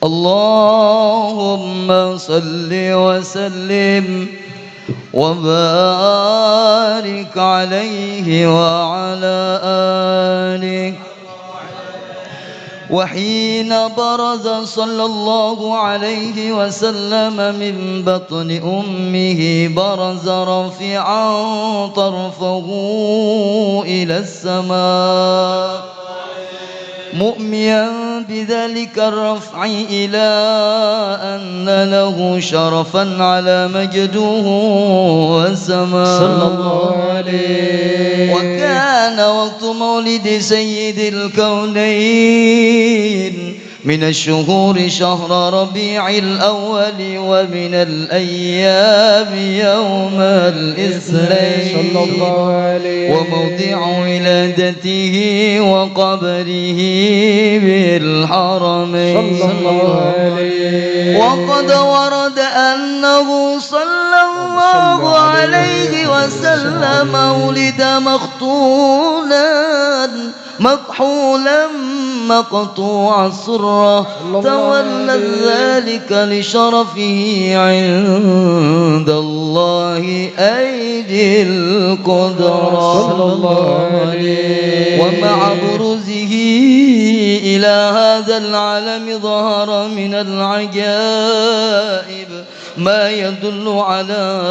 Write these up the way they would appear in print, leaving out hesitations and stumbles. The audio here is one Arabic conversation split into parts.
اللهم صل وسلم وبارك عليه وعلى آله. وحين برز صلى الله عليه وسلم من بطن أمه برز رافعا طرفه إلى السماء مؤميا بذلك الرفع إلى أن له شرفا على مجده والسماء صلى الله عليه. وكان وقت مولد سيد الكونين من الشهور شهر ربيع الأول ومن الأيام يوم الاثنين صلى الله عليه. وموضع ولادته وقبره بالحرمين صلى الله عليه. وقد ورد أنه صلى الله عليه وسلم ولد مختونا مكحولا مقطوع السرة تولى ذلك لشرفه عند الله أيدي القدرة صلى الله عليه. ومع بروزه إلى هذا العالم ظهر من العجائب ما يدل على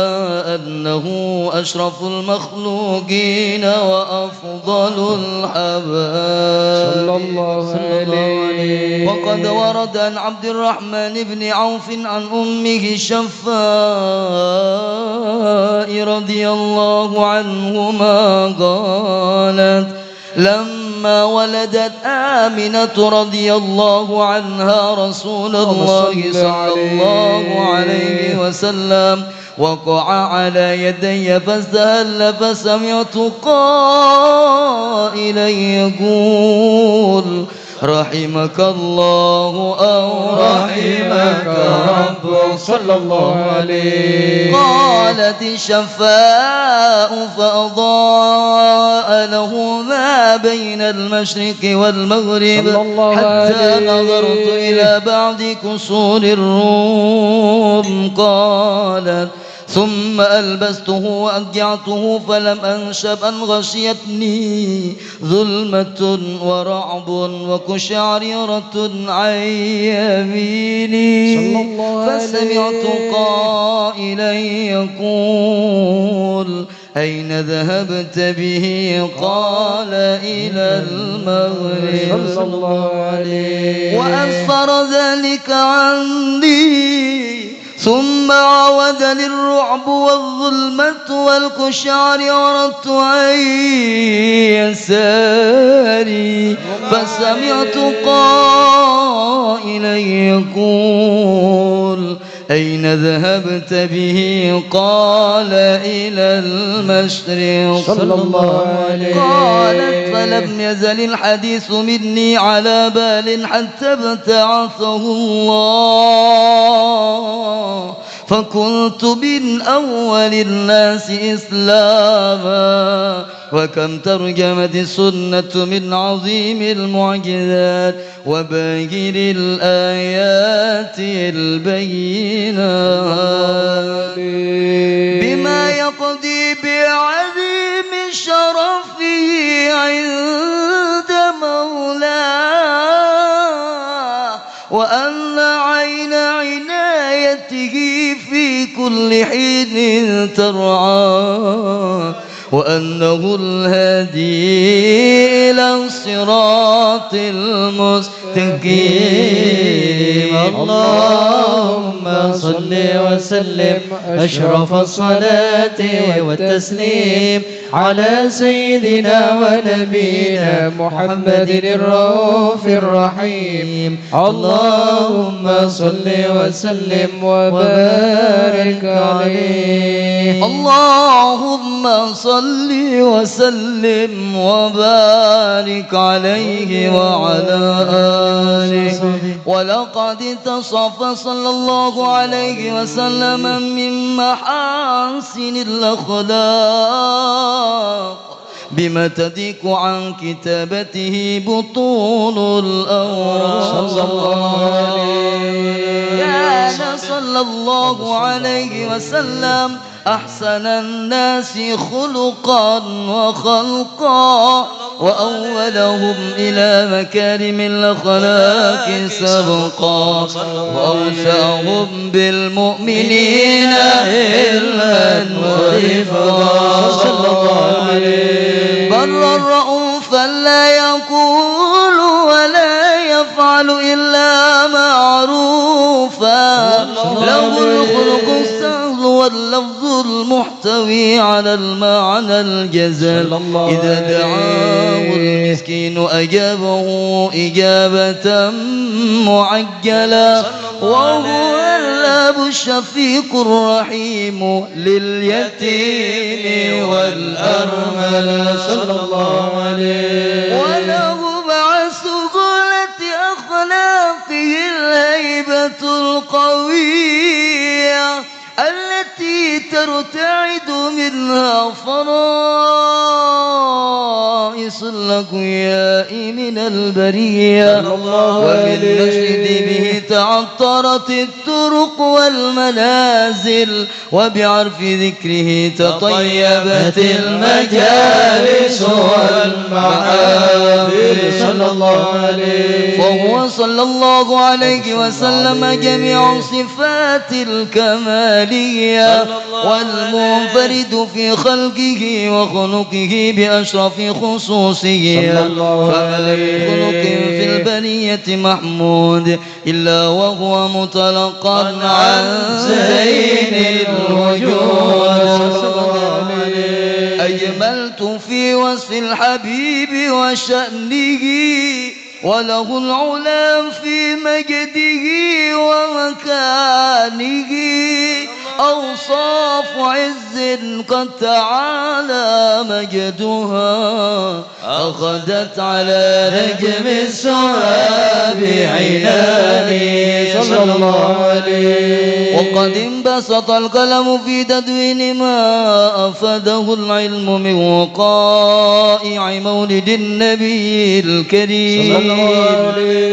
أنه أشرف المخلوقين وأفضل الحبائب صلى الله عليه. وقد ورد عن عبد الرحمن بن عوف عن أمه الشفاء رضي الله عنهما قالت لما ولدت آمنة رضي الله عنها رسول الله صلى الله عليه وسلم وقع على يدي فاستهل فسمعت قائلا يقول رحمك الله أو رحمك ربك صلى الله عليه. قالت الشفاء فأضاء له ما بين المشرق والمغرب حتى نظرت إلى بعض كسور الروم قالت ثم ألبسته وأضجعته فلم أنشب أن غشيتني ظلمة ورعب وقشعريرة عن يميني فسمعت قائلا يقول أين ذهبت به قال إلى المغرب صلى الله عليه. وأسفر ذلك عني ثم عاودني الرعب والظلمة والقشعريرة عن يساري فسمعت قائلا يقول أين ذهبت به قال إلى المشرق صلى الله عليه. قالت فلم يزل الحديث مني على بال حتى ابتعثه الله فكنت من أول الناس إسلاما وكم ترجمت السنة من عظيم المعجزات وباهر الآيات البينات بما يقضي بعظيم شرفه عند مولاه وأن عين عنايته في كل حين ترعاه وأنه الهادي إلى الصراط المستقيم. اللهم صل وسلم أشرف الصلاة والتسليم على سيدنا ونبينا محمد الرؤوف الرحيم. اللهم صل وسلم وبارك عليه. اللهم صل وسلم وبارك عليه وعلى آله. ولقد اتصف صلى الله عليه وسلم من محاسن الأخلاق بما تضيق عن كتابته بطون الأوراق. صلى الله عليه كان صلى الله عليه وسلم أحسن الناس خلقا وخلقا وأولهم إلى مكارم الأخلاق سبقا وأوسعهم بالمؤمنين علما ورفقا. صلى الله عليه برا رؤوفا لا يقول ولا يفعل إلا معروفا له الخلق السهل واللفظ المحتوي على المعنى الجزل إذا دعاه المسكين أجابه إجابة معجلة وهو الأب الشفيق الرحيم لليتيم والأرملة. صلى الله عليه وله مع سهولة أخلاقه الهيبة القوية التي ترتعد منها فرائص الأقوياء من البرية ومن نشد به تعطرت الطرق والمنازل وبعرف ذكره تطيبت المجالس والمحافل. صلى الله عليه فهو صلى الله عليه وسلم جميع صفات الكمالية والمنفرد في خلقه وخلقه بأشرف خصوصية فما من خلق في البرية محمود إلا وهو متلقى عن زين الوجود. أجملت في وصف الحبيب وشأنه وله العلا في مجده ومكانه أوصاف عز قد تعالى مجدها أخذت على نجم السحاب عناني. صلى الله عليه وقد انبسط القلم في تدوين ما أفاده العلم من وقائع مولد النبي الكريم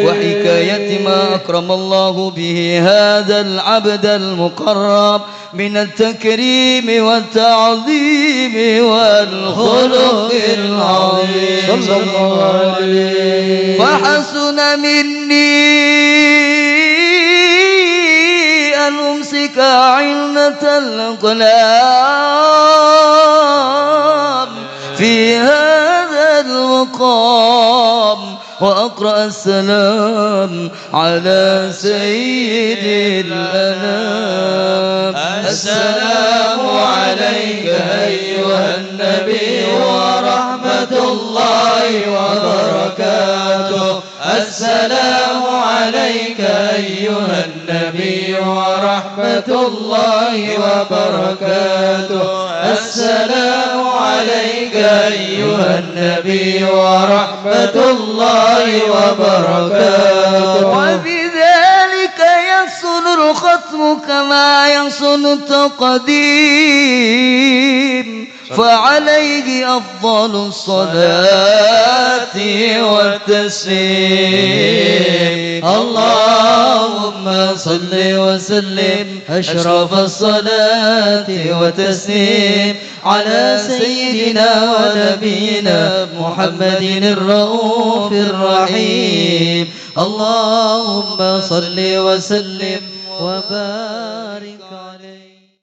وحكاية ما أكرم الله به هذا العبد المقرب من التكريم والتعظيم والخلق العظيم. صلى الله عليه فحسن مني أن أمسك علة الأقلام في هذا المقام وأقرأ السلام على سيد الأنام. السلام عليك أيها النبي ورحمة الله وبركاته. السلام عليك أيها النبي ورحمة الله وبركاته. السلام عليك أيها النبي ورحمة الله وبركاته. وبذلك يحسن الختم كما يحسن التقديم فعليه أفضل الصلاة والتسليم. اللهم صل وسلم أشرف الصلاة والتسليم على سيدنا ونبينا محمد الرؤوف الرحيم. اللهم صل وسلم وبارك عليه.